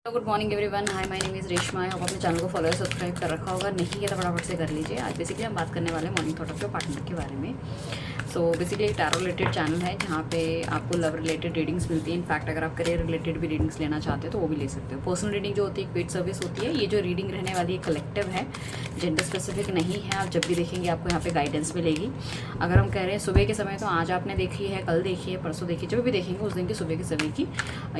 Good morning everyone. Hi, my name is Reshma. आप अपने channel को फॉलो सब्सक्राइब कर रखा होगा, नहीं किया तो फटाफट से कर लीजिए। आज बेसिकली हम बात करने वाले हैं morning thought of your partner के बारे में। सो बेसिकली एक टैरो रिलेटेड चैनल है जहाँ पे आपको लव रिलेटेड रीडिंग्स मिलती है। इनफैक्ट अगर आप करियर रिलेटेड भी रीडिंग्स लेना चाहते हो तो वो भी ले सकते हो। पर्सनल रीडिंग जो होती है एक पेड सर्विस होती है। ये जो रीडिंग रहने वाली है कलेक्टिव है, जेंडर स्पेसिफिक नहीं है। आप जब भी देखेंगे आपको यहाँ पे गाइडेंस मिलेगी। अगर हम कह रहे हैं सुबह के समय तो आज आपने देखी है, कल देखी है, परसों देखी, जब भी देखेंगे उस दिन की सुबह के समय की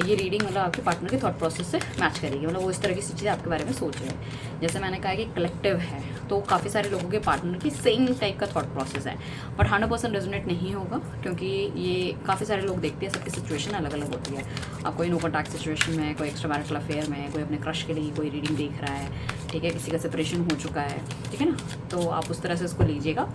ये रीडिंग मतलब आपके पार्टनर के थॉट प्रोसेस से मैच करेगी। मतलब वो इस तरह की चीज़ें आपके बारे में सोच रहे हैं। जैसे मैंने कहा कि कलेक्टिव है तो काफ़ी सारे लोगों के पार्टनर की सेम टाइप का थॉट प्रोसेस है, बट 100% रेजोनेट नहीं होगा क्योंकि ये काफ़ी सारे लोग देखते हैं। सबकी सिचुएशन अलग अलग होती है। आप कोई नो कॉन्टैक्ट सिचुएशन में, कोई एक्स्ट्रा मैरिटल अफेयर में, कोई अपने क्रश के लिए कोई रीडिंग देख रहा है, ठीक है, किसी का सेपरेशन हो चुका है, ठीक है ना। तो आप उस तरह से इसको लीजिएगा।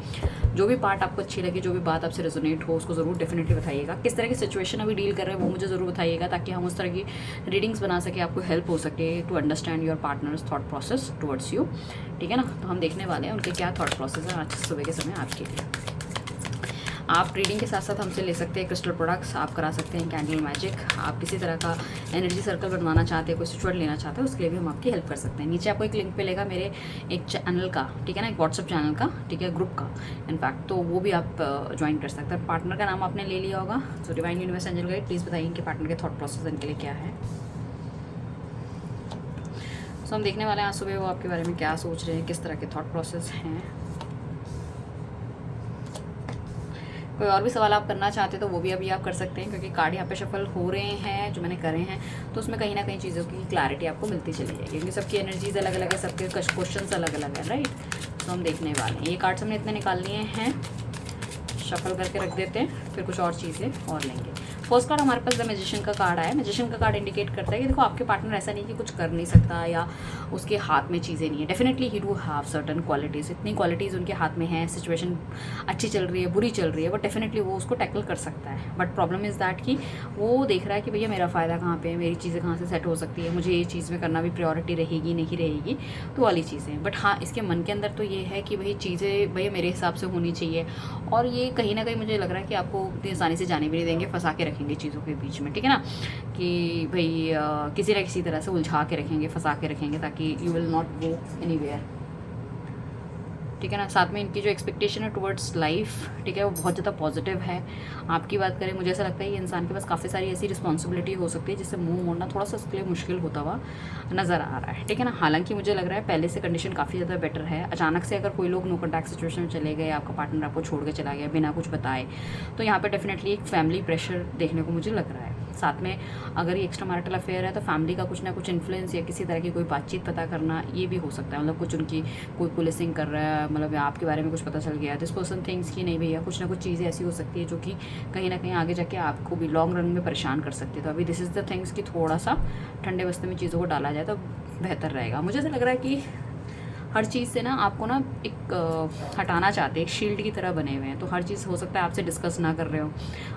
जो भी पार्ट आपको अच्छी लगे, जो भी बात आपसे रेजोनेट हो, उसको ज़रूर डेफिनेटली बताइएगा। किस तरह की सिचुएशन अभी डील कर रहे हैं वो मुझे ज़रूर बताइएगा, ताकि हम उस तरह की रीडिंग्स बना सके, आपको हेल्प हो सके to understand your partner's thought process towards you, ठीक है ना। तो हम देखने वाले हैं उनके क्या थॉट प्रोसेस है आज सुबह के समय आपके लिए। आप रीडिंग के साथ साथ हमसे ले सकते हैं क्रिस्टल प्रोडक्ट्स, आप करा सकते हैं कैंडल मैजिक। आप किसी तरह का एनर्जी सर्कल बनवाना चाहते हैं, कोई सिचुएट लेना चाहते हैं, उसके लिए भी हम आपकी हेल्प कर सकते हैं। नीचे आपको एक लिंक मिलेगा मेरे एक चैनल का, ठीक है ना, एक व्हाट्सअप चैनल का, ठीक है, ग्रुप का इनफैक्ट, तो वो भी आप ज्वाइन कर सकते हैं। पार्टनर का नाम आपने ले लिया होगा, तो divine universe angel guide, please बताइए कि पार्टनर के थॉट प्रोसेस इनके लिए क्या है। सो हम देखने वाले हैं आज सुबह वो आपके बारे में क्या सोच रहे हैं, किस तरह के थॉट प्रोसेस हैं। कोई और भी सवाल आप करना चाहते हैं तो वो भी अभी आप कर सकते हैं, क्योंकि कार्ड यहाँ पे शफल हो रहे हैं जो मैंने करे हैं, तो उसमें कहीं ना कहीं चीज़ों की क्लैरिटी आपको मिलती चली जाएगी, क्योंकि सबकी एनर्जीज अलग अलग है, सबके क्वेश्चंस अलग अलग है, राइट। तो हम देखने वाले हैं। ये कार्ड्स हमने इतने निकाल लिए हैं, शफल करके रख देते हैं, फिर कुछ और चीज़ें और लेंगे। फर्स्ट कार्ड हमारे पास द मैजिशियन का कार्ड आया। मैजिशियन का कार्ड इंडिकेट करता है कि देखो आपके पार्टनर ऐसा नहीं कि कुछ कर नहीं सकता या उसके हाथ में चीज़ें नहीं है। Definitely he do have certain qualities, इतनी क्वालिटीज़ उनके हाथ में है। सिचुएशन अच्छी चल रही है, बुरी चल रही है, बट डेफिनेटली वो उसको टैकल कर सकता है। बट प्रॉब्लम इज़ दैट कि वो देख रहा है कि भैया मेरा फ़ायदा कहाँ पे है, मेरी चीज़ें कहाँ से सेट हो सकती है, मुझे ये चीज़ में करना भी प्रायोरिटी रहेगी नहीं रहेगी, तो वाली चीज़ें। बट हाँ, इसके मन के अंदर तो ये है कि भाई चीज़ें भैया मेरे हिसाब से होनी चाहिए, और ये कहीं ना कहीं मुझे लग रहा है कि आपको इतनी आसानी से जाने भी नहीं देंगे, फंसा के रखेंगे चीज़ों के बीच में, ठीक है ना, कि भाई किसी ना किसी तरह से उलझा के रखेंगे, फंसा के रखेंगे, ताकि you will not go anywhere, ठीक है ना। साथ में इनकी जो एक्सपेक्टेशन है टुवर्ड्स लाइफ, ठीक है, वो बहुत ज़्यादा पॉजिटिव है। आपकी बात करें, मुझे ऐसा लगता है कि इंसान के पास काफ़ी सारी ऐसी रिस्पॉन्सिबिलिटी हो सकती है जिससे मुंह मोड़ना थोड़ा सा उसके लिए मुश्किल होता हुआ नज़र आ रहा है, ठीक है ना। हालांकि मुझे लग रहा है पहले से कंडीशन काफ़ी ज़्यादा बेटर है। अचानक से अगर कोई लोग नो कॉन्टैक्ट सिचुएशन में चले गए, आपका पार्टनर आपको छोड़ के चला गया बिना कुछ बताए, तो यहाँ पर डेफिनेटली एक फैमिली प्रेशर देखने को मुझे लग रहा है। साथ में अगर ये एक्स्ट्रा मैरिटल अफेयर है तो फैमिली का कुछ ना कुछ इन्फ्लुएंस या किसी तरह की कोई बातचीत पता करना, ये भी हो सकता है। मतलब कुछ उनकी कोई पुलिसिंग कर रहा है, मतलब आपके बारे में कुछ पता चल गया, दिस पर्सन थिंग्स कि नहीं भैया, कुछ ना कुछ चीज़ें ऐसी हो सकती है जो कि कहीं ना कहीं आगे जाके आपको भी लॉन्ग रन में परेशान कर सकती है। तो अभी दिस इज़ द थिंग्स कि थोड़ा सा ठंडे बस्ते में चीज़ों को डाला जाए तो बेहतर रहेगा। मुझे ऐसा लग रहा है कि हर चीज़ से ना आपको ना एक हटाना चाहते हैं, एक शील्ड की तरह बने हुए हैं। तो हर चीज़ हो सकता है आपसे डिस्कस ना कर रहे हो,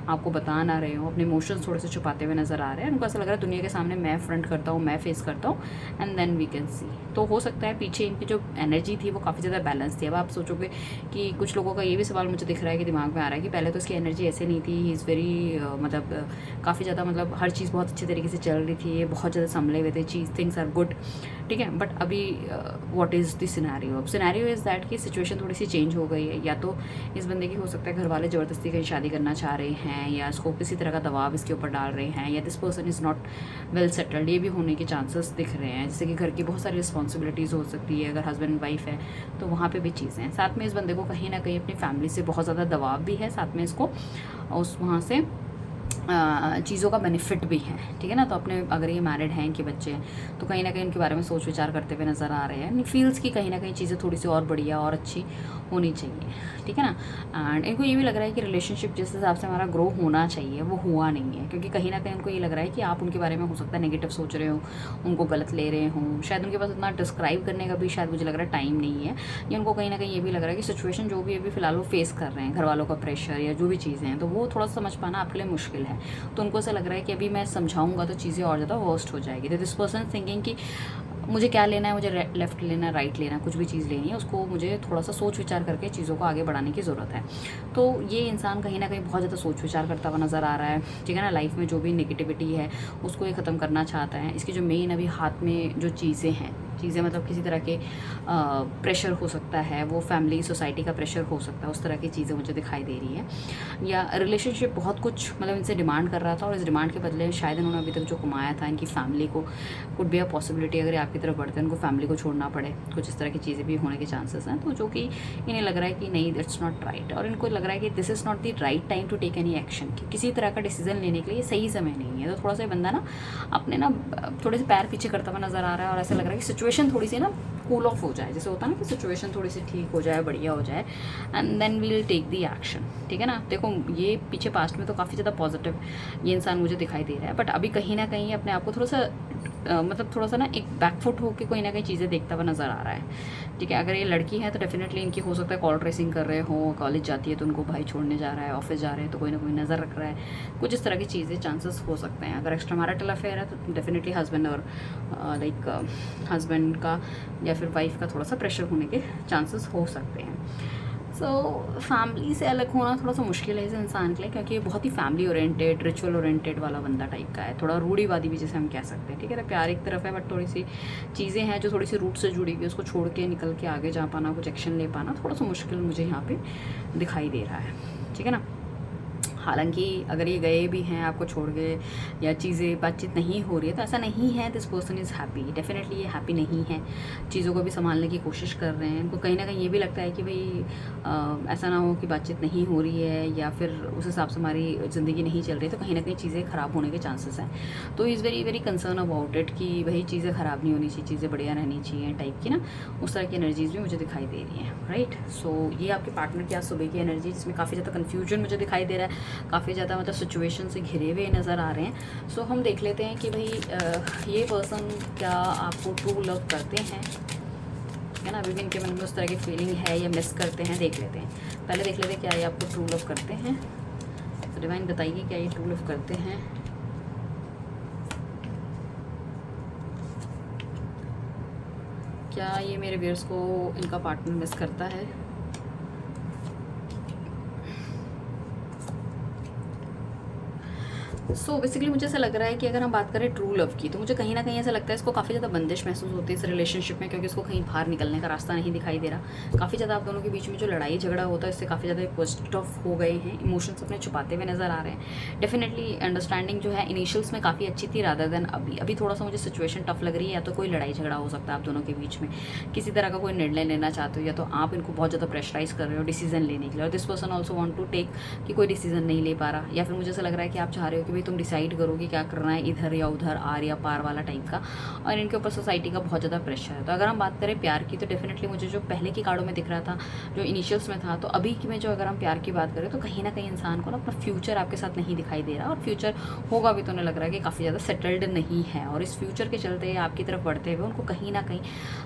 आपको बता ना रहे हो, अपने इमोशंस थोड़े से छुपाते हुए नज़र आ रहे हैं। उनको ऐसा लग रहा है दुनिया के सामने मैं फ्रंट करता हूँ, मैं फेस करता हूँ, and then we can see. तो हो सकता है पीछे इनकी जो एनर्जी थी वो काफ़ी ज़्यादा बैलेंस थी। अब आप सोचोगे कि कुछ लोगों का ये भी सवाल मुझे दिख रहा है कि दिमाग में आ रहा है कि पहले तो इसकी एनर्जी ऐसे नहीं थी, ही इज़ वेरी मतलब काफ़ी ज़्यादा, मतलब हर चीज़ बहुत अच्छे तरीके से चल रही थी, ये बहुत ज़्यादा संभले हुए थे, चीज़ थिंग्स आर गुड, ठीक है। बट अभी व्हाट इज़ द सिनेरियो? अब सिनेरियो इज़ दैट कि सिचुएशन थोड़ी सी चेंज हो गई है। या तो इस बंदे की हो सकता है घर वाले ज़बरदस्ती कहीं शादी करना चाह रहे हैं, या इसको किसी तरह का दबाव इसके ऊपर डाल रहे हैं, या this person is not well settled, ये भी होने के चांसेस दिख रहे हैं। जैसे कि घर की बहुत सारी रिस्पॉन्सिबिलिटीज़ हो सकती है, अगर हस्बैंड वाइफ है तो वहाँ पर भी चीज़ें हैं। साथ में इस बंदे को कहीं ना कहीं अपनी फैमिली से बहुत ज़्यादा दबाव भी है, साथ में इसको उस वहाँ से चीज़ों का बेनिफिट भी है, ठीक है ना। तो अपने अगर ये मैरिड हैं, इनके बच्चे हैं, तो कहीं ना कहीं उनके बारे में सोच विचार करते हुए नज़र आ रहे हैं। फील्स की कहीं ना कहीं चीज़ें थोड़ी सी और बढ़िया और अच्छी होनी चाहिए, ठीक है ना। एंड इनको ये भी लग रहा है कि रिलेशनशिप जिस हिसाब से हमारा ग्रो होना चाहिए वो हुआ नहीं है, क्योंकि कहीं ना कहीं उनको ये लग रहा है कि आप उनके बारे में हो सकता है नेगेटिव सोच रहे हो, उनको गलत ले रहे हों। शायद उनके पास इतना डिस्क्राइब करने का भी शायद मुझे लग रहा है टाइम नहीं है, या उनको कहीं ना कहीं ये भी लग रहा है कि सिचुएशन जो भी अभी फ़िलहाल वो फेस कर रहे हैं, घर वालों का प्रेशर या जो भी चीज़ें हैं, तो वो थोड़ा सा समझ पाना आपके लिए मुश्किल है। तो उनको ऐसा लग रहा है कि अभी मैं समझाऊंगा तो चीज़ें और ज़्यादा वर्स्ट हो जाएगी। तो दिस पर्सन थिंकिंग कि मुझे क्या लेना है, मुझे लेफ़्ट लेना है, राइट लेना है, कुछ भी चीज़ लेनी है, उसको मुझे थोड़ा सा सोच विचार करके चीज़ों को आगे बढ़ाने की ज़रूरत है। तो ये इंसान कहीं न कहीं बहुत ज़्यादा सोच विचार करता हुआ नज़र आ रहा है, ठीक है ना? लाइफ़ में जो भी नेगेटिविटी है, उसको ये ख़त्म करना चाहता है। इसकी जो मेन अभी हाथ में जो चीज़ें हैं, चीज़ें मतलब किसी तरह के प्रेशर हो सकता है, वो फैमिली, सोसाइटी का प्रेशर हो सकता है, उस तरह की चीज़ें मुझे दिखाई दे रही हैं। या रिलेशनशिप बहुत कुछ मतलब इनसे डिमांड कर रहा था और इस डिमांड के बदले शायद इन्होंने अभी तक जो कमाया था, इनकी फैमिली को कुड बी अ पॉसिबिलिटी, अगर ये आपकी तरफ बढ़ते हैं, उनको फैमिली को छोड़ना पड़े, कुछ इस तरह की चीज़ें भी होने के चांसेस हैं। तो जो कि इन्हें लग रहा है कि नहीं, दैट्स नॉट राइट, और इनको लग रहा है कि this is not the right time to take any action, कि किसी तरह का डिसीजन लेने के लिए सही समय नहीं है। तो थोड़ा सा ये बंदा ना अपने ना थोड़े से पैर पीछे करता हुआ नज़र आ रहा है और ऐसा लग रहा है कि सिचुएशन थोड़ी सी ना कूल ऑफ हो जाए, जैसे होता है ना कि सिचुएशन थोड़ी सी ठीक हो जाए, बढ़िया हो जाए, and then we'll take the action, ठीक है ना? देखो ये पीछे पास्ट में तो काफ़ी ज़्यादा पॉजिटिव ये इंसान मुझे दिखाई दे रहा है, बट अभी कहीं ना कहीं अपने आप को थोड़ा सा मतलब थोड़ा सा ना एक बैकफुट होकर कोई ना कहीं चीज़ें देखता हुआ नज़र आ रहा है, ठीक है? अगर ये लड़की है तो डेफिनेटली इनकी हो सकता है कॉल ट्रेसिंग कर रहे हो, कॉलेज जाती है तो उनको भाई छोड़ने जा रहा है, ऑफिस जा रहे हैं तो कोई ना कोई नज़र रख रहा है, कुछ इस तरह की चीज़ें चांसेस हो सकते हैं। अगर एक्स्ट्रा मैरिटल अफेयर है तो डेफिनेटली हस्बैंड और लाइक हस्बैंड का या फिर वाइफ का थोड़ा सा प्रेशर होने के चांसेस हो सकते हैं। सो फैमिली से अलग होना थोड़ा सा मुश्किल है इस इंसान के लिए, क्योंकि ये बहुत ही फैमिली ओरिएंटेड, रिचुअल ओरिएंटेड वाला बंदा टाइप का है, थोड़ा रूढ़ीवादी भी जैसे हम कह सकते हैं, ठीक है ना? प्यार एक तरफ है, बट थोड़ी सी चीज़ें हैं जो थोड़ी सी रूट से जुड़ी हुई है, उसको छोड़ के निकल के आगे जा पाना, कुछ एक्शन ले पाना थोड़ा सा मुश्किल मुझे यहाँ पे दिखाई दे रहा है, ठीक है ना? हालांकि अगर ये गए भी हैं आपको छोड़ के या चीज़ें बातचीत नहीं हो रही है तो ऐसा नहीं है this person is happy, definitely ये हैप्पी नहीं है, चीज़ों को भी संभालने की कोशिश कर रहे हैं। इनको कहीं ना कहीं ये भी लगता है कि भाई ऐसा ना हो कि बातचीत नहीं हो रही है या फिर उस हिसाब से हमारी ज़िंदगी नहीं चल रही, तो कहीं ना कहीं चीज़ें ख़राब होने के चांसेस हैं। तो is very very concern about it कि भाई चीज़ें ख़राब नहीं होनी चाहिए, चीज़ें बढ़िया रहनी चाहिए टाइप की ना, उस तरह की एनर्जीज़ भी मुझे दिखाई दे रही हैं, राइट? सो ये आपके पार्टनर की आज सुबह की एनर्जी, जिसमें काफ़ी ज़्यादा कन्फ्यूजन मुझे दिखाई दे रहा है, काफ़ी ज़्यादा मतलब सिचुएशन से घिरे हुए नज़र आ रहे हैं। सो हम देख लेते हैं कि भाई ये पर्सन क्या आपको ट्रू लव करते हैं, है ना? अभी भी इनके मन में उस तरह की फीलिंग है या मिस करते हैं, देख लेते हैं। पहले देख लेते हैं क्या ये आपको ट्रू लव करते हैं। तो डिवाइन बताइए क्या ये ट्रू लव करते हैं। क्या ये मेरे व्यूअर्स को इनका पार्टनर मिस करता है? सो बेसिकली मुझे ऐसा लग रहा है कि अगर हम बात करें ट्रू लव की, तो मुझे कहीं ना कहीं ऐसा लगता है इसको काफ़ी ज़्यादा बंदिश महसूस होती है इस रिलेशनशिप में, क्योंकि इसको कहीं बाहर निकलने का रास्ता नहीं दिखाई दे रहा। काफ़ी ज़्यादा आप दोनों के बीच में जो लड़ाई झगड़ा होता है इससे काफ़ी ज़्यादा पॉजिटिव ऑफ हो गए हैं, इमोशंस अपने छुपाते हुए नज़र आ रहे हैं। डेफिनेटली अंडरस्टैंडिंग जो है इनिशियल्स में काफ़ी अच्छी थी रादर देन अभी थोड़ा सा मुझे सिचुएशन टफ लग रही है। या तो कोई लड़ाई झगड़ा हो सकता है आप दोनों के बीच में, किसी तरह का कोई निर्णय लेना चाहते हो, या तो आप इनको बहुत ज़्यादा प्रेशराइज कर रहे हो डिसीजन लेने के लिए, और this person also want to take कि कोई डिसीजन नहीं ले पा रहा। या फिर मुझे ऐसा लग रहा है कि आप चाह रहे हो कि भाई तुम डिसाइड करो कि क्या करना है, इधर या उधर, आर या पार वाला टाइप का, और इनके ऊपर सोसाइटी का बहुत ज़्यादा प्रेशर है। तो अगर हम बात करें प्यार की, तो डेफिनेटली मुझे जो पहले की कार्डों में दिख रहा था, जो इनिशियल्स में था, तो अभी की में जो अगर हम प्यार की बात करें तो कहीं ना कहीं इंसान को ना अपना फ्यूचर आपके साथ नहीं दिखाई दे रहा, और फ्यूचर होगा भी तो उन्हें लग रहा है कि काफ़ी ज़्यादा सेटल्ड नहीं है, और इस फ्यूचर के चलते आपकी तरफ बढ़ते हुए उनको कहीं ना कहीं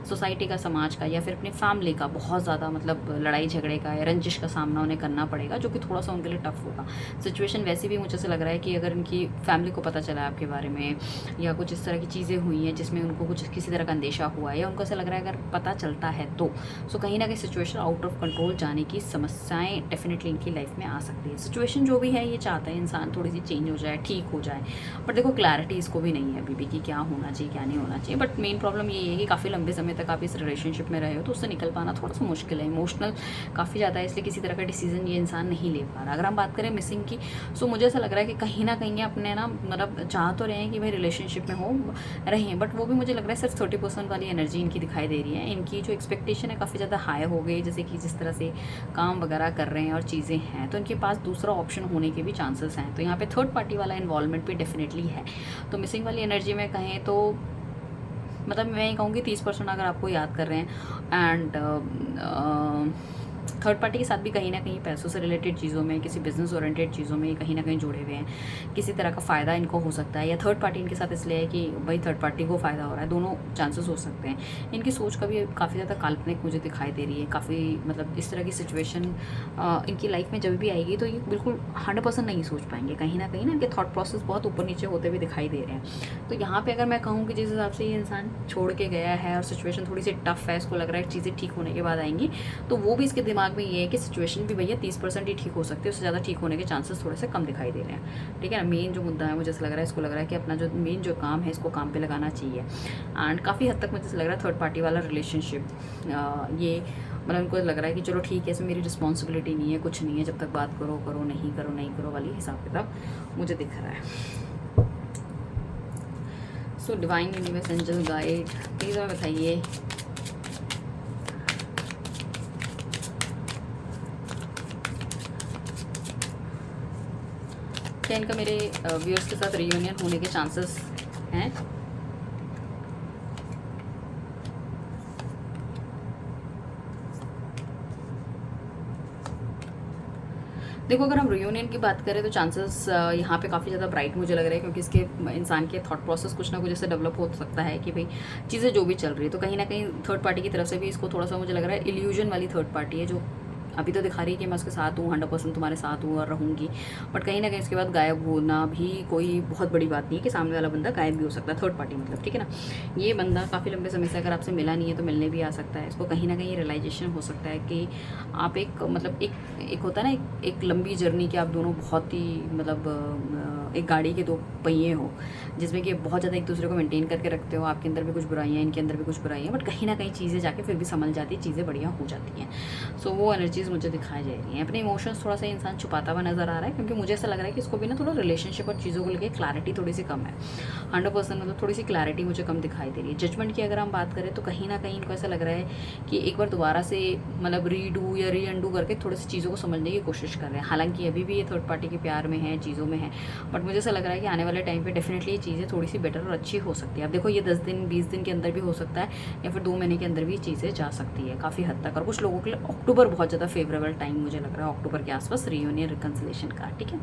सोसाइटी का, समाज का या फिर अपनी फैमिली का बहुत ज़्यादा मतलब लड़ाई झगड़े का या रंजिश का सामना उन्हें करना पड़ेगा, जो कि थोड़ा सा उनके लिए टफ होगा। सिचुएशन वैसे भी मुझे से लग रहा है कि अगर इनकी फैमिली को पता चला है आपके बारे में, या कुछ इस तरह की चीज़ें हुई हैं जिसमें उनको कुछ किसी तरह का अंदेशा हुआ है, या उनको ऐसा लग रहा है अगर पता चलता है तो सो कहीं ना कहीं सिचुएशन आउट ऑफ कंट्रोल जाने की समस्याएं डेफिनेटली इनकी लाइफ में आ सकती है। सिचुएशन जो भी है ये चाहता है इंसान थोड़ी सी चेंज हो जाए, ठीक हो जाए, बट देखो क्लैरिटी इसको भी नहीं है अभी भी कि क्या होना चाहिए क्या नहीं होना चाहिए। बट मेन प्रॉब्लम ये है कि काफ़ी लंबे समय तक आप इस रिलेशनशिप में रहे हो तो उससे निकल पाना थोड़ा सा मुश्किल है, इमोशनल काफ़ी ज़्यादा है, इसलिए किसी तरह का डिसीजन ये इंसान नहीं ले पा रहा। अगर हम बात करें मिसिंग की, सो मुझे ऐसा लग रहा है कि कहीं ना कहीं अपने ना मतलब चाह तो रहे हैं कि भाई रिलेशनशिप में हो रहे हैं, बट वो भी मुझे लग रहा है सिर्फ 30% वाली एनर्जी इनकी दिखाई दे रही है। इनकी जो एक्सपेक्टेशन है काफ़ी ज़्यादा हाई हो गई, जैसे कि जिस तरह से काम वगैरह कर रहे हैं और चीज़ें हैं, तो इनके पास दूसरा ऑप्शन होने के भी चांसेस हैं। तो यहाँ पे थर्ड पार्टी वाला इन्वॉल्वमेंट भी डेफिनेटली है। तो मिसिंग वाली एनर्जी में कहें तो मतलब मैं ये कहूँगी 30% अगर आपको याद कर रहे हैं, एंड थर्ड पार्टी के साथ भी कहीं ना कहीं पैसों से रिलेटेड चीज़ों में, किसी बिजनेस ओरिएंटेड चीज़ों में कहीं ना कहीं जुड़े हुए हैं। किसी तरह का फ़ायदा इनको हो सकता है, या थर्ड पार्टी इनके साथ इसलिए है कि भाई थर्ड पार्टी को फ़ायदा हो रहा है, दोनों चांसेस हो सकते हैं। इनकी सोच का भी काफ़ी ज़्यादा काल्पनिक मुझे दिखाई दे रही है। काफ़ी मतलब इस तरह की सिचुएशन इनकी लाइफ में जब भी आएगी तो ये बिल्कुल 100% नहीं सोच पाएंगे। कहीं ना इनके थॉट प्रोसेस बहुत ऊपर नीचे होते हुए दिखाई दे रहे हैं। तो यहाँ पे अगर मैं कहूँ कि जिस हिसाब से ये इंसान छोड़ के गया है और सिचुएशन थोड़ी सी टफ है, इसको लग रहा है चीज़ें ठीक होने के बाद आएंगी, तो वो भी इसके दिमाग में ये है कि सिचुएशन भी भैया 30% ही ठीक हो सकती है, उससे ज़्यादा ठीक होने के चांसेस थोड़े से कम दिखाई दे रहे हैं। ठीक है ना। मेन जो मुद्दा है मुझे ऐसा लग रहा है, इसको लग रहा है कि अपना जो मेन जो काम है इसको काम पे लगाना चाहिए। एंड काफ़ी हद तक मुझे ऐसा लग रहा है थर्ड पार्टी वाला रिलेशनशिप ये मतलब उनको लग रहा है कि चलो ठीक है, इसमें मेरी रिस्पॉन्सिबिलिटी नहीं है, कुछ नहीं है, जब तक बात करो करो, नहीं करो नहीं करो वाली हिसाब किताब मुझे दिख रहा है। So divine universe angel guide please हमें बताइए क्या इनका मेरे व्यूअर्स के साथ रियूनियन होने के चांसेस हैं। देखो अगर हम रियूनियन की बात करें तो चांसेस यहाँ पे काफ़ी ज़्यादा ब्राइट मुझे लग रहा है, क्योंकि इसके इंसान के थॉट प्रोसेस कुछ ना कुछ ऐसे डेवलप हो सकता है कि भाई चीज़ें जो भी चल रही है, तो कहीं ना कहीं थर्ड पार्टी की तरफ से भी इसको थोड़ा सा मुझे लग रहा है इल्यूजन वाली थर्ड पार्टी है, जो अभी तो दिखा रही है कि मैं उसके साथ हूँ, 100% तुम्हारे साथ हूँ और रहूँगी, बट कहीं ना कहीं इसके बाद गायब होना भी कोई बहुत बड़ी बात नहीं है कि सामने वाला बंदा गायब भी हो सकता है, थर्ड पार्टी मतलब। ठीक है ना। ये बंदा काफ़ी लंबे समय से अगर आपसे मिला नहीं है तो मिलने भी आ सकता है। इसको कहीं ना कहीं रियलाइजेशन हो सकता है कि आप एक मतलब एक होता है ना एक लंबी जर्नी कि आप दोनों बहुत ही मतलब एक गाड़ी के दो पहिए हो, जिसमें कि बहुत ज़्यादा एक दूसरे को मेंटेन करके रखते हो। आपके अंदर भी कुछ बुराइयाँ, इनके अंदर भी कुछ बुराइयाँ, बट कहीं ना कहीं चीज़ें जाके फिर भी संभल जाती है, चीज़ें बढ़िया हो जाती हैं। सो वो एनर्जीज मुझे दिखाई जा रही हैं। अपने इमोशंस थोड़ा सा इंसान छुपाता हुआ नजर आ रहा है, क्योंकि मुझे ऐसा लग रहा है कि इसको भी ना थोड़ा रिलेशनशिप और चीज़ों को लेकर क्लैरिटी थोड़ी सी कम है। 100% मतलब थोड़ी सी क्लैरिटी मुझे कम दिखाई दे रही है। जजमेंट की अगर हम बात करें तो कहीं ना कहीं इनको ऐसा लग रहा है कि एक बार दोबारा से मतलब रीडू या री अंडू करके थोड़ी सी चीज़ों को समझने की कोशिश कर रहे हैं। हालांकि अभी भी ये थर्ड पार्टी के प्यार में है, चीज़ों में है, बट मुझे ऐसा लग रहा है कि आने वाले टाइम पे डेफिनेटली ये चीज़ें थोड़ी सी बेटर और अच्छी हो सकती है। अब देखो ये 10 दिन 20 दिन के अंदर भी हो सकता है, या फिर 2 महीने के अंदर भी चीज़ें जा सकती है काफ़ी हद तक। और कुछ लोगों के लिए अक्टूबर बहुत ज़्यादा फेवरेबल टाइम मुझे लग रहा है, अक्टूबर के आसपास रियूनियन रिकन्सिलेशन का। ठीक है।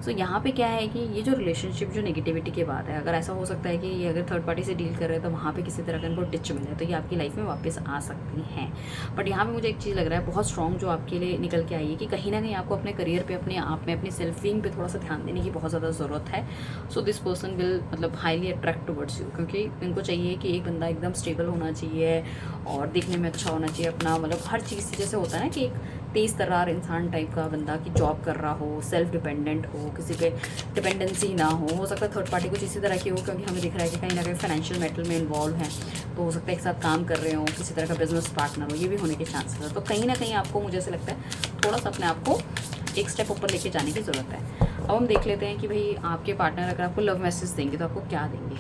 सो यहाँ पे क्या है कि ये जो रिलेशनशिप जो नेगेटिविटी के बाद है, अगर ऐसा हो सकता है कि ये अगर थर्ड पार्टी से डील कर रहे हैं तो वहाँ पे किसी तरह का इनको टिच मिले तो ये आपकी लाइफ में वापस आ सकती हैं। बट यहाँ पे मुझे एक चीज़ लग रहा है बहुत स्ट्रॉन्ग जो आपके लिए निकल के आई है कि कहीं ना कहीं आपको अपने करियर पे, अपने आप में, अपनी सेल्फिंग पे थोड़ा सा ध्यान देने की बहुत ज़्यादा ज़रूरत है। सो दिस पर्सन विल मतलब हाईली अट्रैक्ट टुवर्ड्स यू, क्योंकि इनको चाहिए कि एक बंदा एकदम स्टेबल होना चाहिए और दिखने में अच्छा होना चाहिए, अपना मतलब हर चीज़ से जैसे होता है ना कि एक तेज़ तर्रार इंसान टाइप का बंदा कि जॉब कर रहा हो, सेल्फ डिपेंडेंट हो, किसी पे डिपेंडेंसी ना हो सकता है थर्ड पार्टी कुछ इसी तरह की हो, क्योंकि हमें दिख रहा है कि कहीं ना कहीं फाइनेंशियल मैटर में इन्वॉल्व है, तो हो सकता है एक साथ काम कर रहे हो, किसी तरह का बिजनेस पार्टनर हो, ये भी होने के चांसेस है। तो कहीं ना कहीं आपको मुझे ऐसा लगता है थोड़ा सा अपने आप को एक स्टेप ऊपर लेके जाने की ज़रूरत है। अब हम देख लेते हैं कि भाई आपके पार्टनर अगर आपको लव मैसेज देंगे तो आपको क्या देंगे।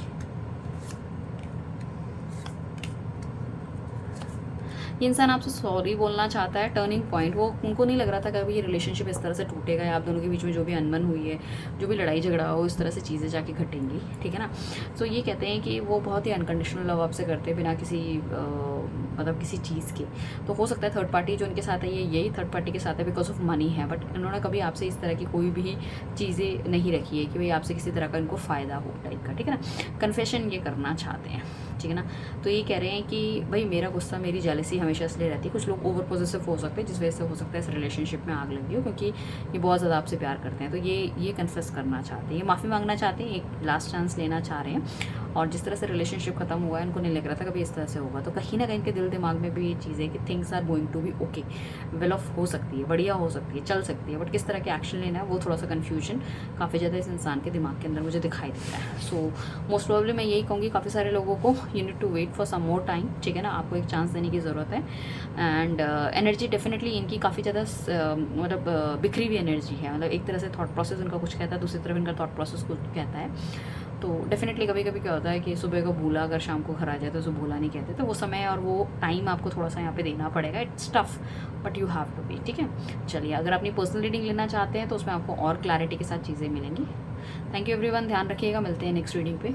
ये इंसान आपसे सॉरी बोलना चाहता है, टर्निंग पॉइंट। वो उनको नहीं लग रहा था कि अभी ये रिलेशनशिप इस तरह से टूटेगा या आप दोनों के बीच में जो भी अनबन हुई है, जो भी लड़ाई झगड़ा हो, इस तरह से चीज़ें जाके घटेंगी। ठीक है ना। तो ये कहते हैं कि वो बहुत ही अनकंडीशनल लव आपसे करते हैं बिना किसी मतलब किसी चीज़ के। तो हो सकता है थर्ड पार्टी जो इनके साथ है ये यही थर्ड पार्टी के साथ है बिकॉज ऑफ मनी है, बट इन्होंने कभी आपसे इस तरह की कोई भी चीज़ें नहीं रखी है कि भाई आपसे किसी तरह का इनको फ़ायदा हो टाइप का। ठीक है ना। कन्फेशन ये करना चाहते हैं। ठीक है ना। तो ये कह रहे हैं कि भाई मेरा गुस्सा, मेरी जेलसी हमेशा इसलिए रहती है, कुछ लोग ओवर पॉजिटिव हो सकते हैं जिस वजह से हो सकता है इस रिलेशनशिप में आग लगी हो, क्योंकि ये बहुत ज़्यादा आपसे प्यार करते हैं। तो ये कन्फेस करना चाहते हैं, ये माफ़ी मांगना चाहते हैं, एक लास्ट चांस लेना चाह रहे हैं। और जिस तरह से रिलेशनशिप खत्म हुआ है इनको नहीं लग रहा था कभी इस तरह से होगा, तो कहीं ना कहीं इनके दिल दिमाग में भी ये चीज़ है कि things are going to be okay, well off हो सकती है, बढ़िया हो सकती है, चल सकती है, बट किस तरह के एक्शन लेना है वो थोड़ा सा कन्फ्यूजन काफ़ी ज़्यादा इस इंसान के दिमाग के अंदर मुझे दिखाई देता है। सो मोस्ट प्रॉब्ली मैं यही कहूँगी काफ़ी सारे लोगों को you need to wait for some more time. ठीक है ना। आपको एक चांस देने की ज़रूरत है। एंड एनर्जी डेफिनेटली इनकी काफ़ी ज़्यादा मतलब बिखरी हुई एनर्जी है। मतलब एक तरह से थॉट प्रोसेस इनका कुछ कहता है, दूसरी तरफ इनका थॉट प्रोसेस कुछ कहता है। तो डेफिनेटली कभी कभी क्या होता है कि सुबह को भूला अगर शाम को घर आ जाए तो उसे भूला नहीं कहते, तो वो समय और वो टाइम आपको थोड़ा सा यहाँ पे देना पड़ेगा। It's tough but you have to be. ठीक है। चलिए, अगर अपनी पर्सनल रीडिंग लेना चाहते हैं तो उसमें आपको और क्लैरिटी के साथ चीज़ें मिलेंगी। थैंक यू एवरीवन, ध्यान रखिएगा, मिलते हैं नेक्स्ट रीडिंग पे।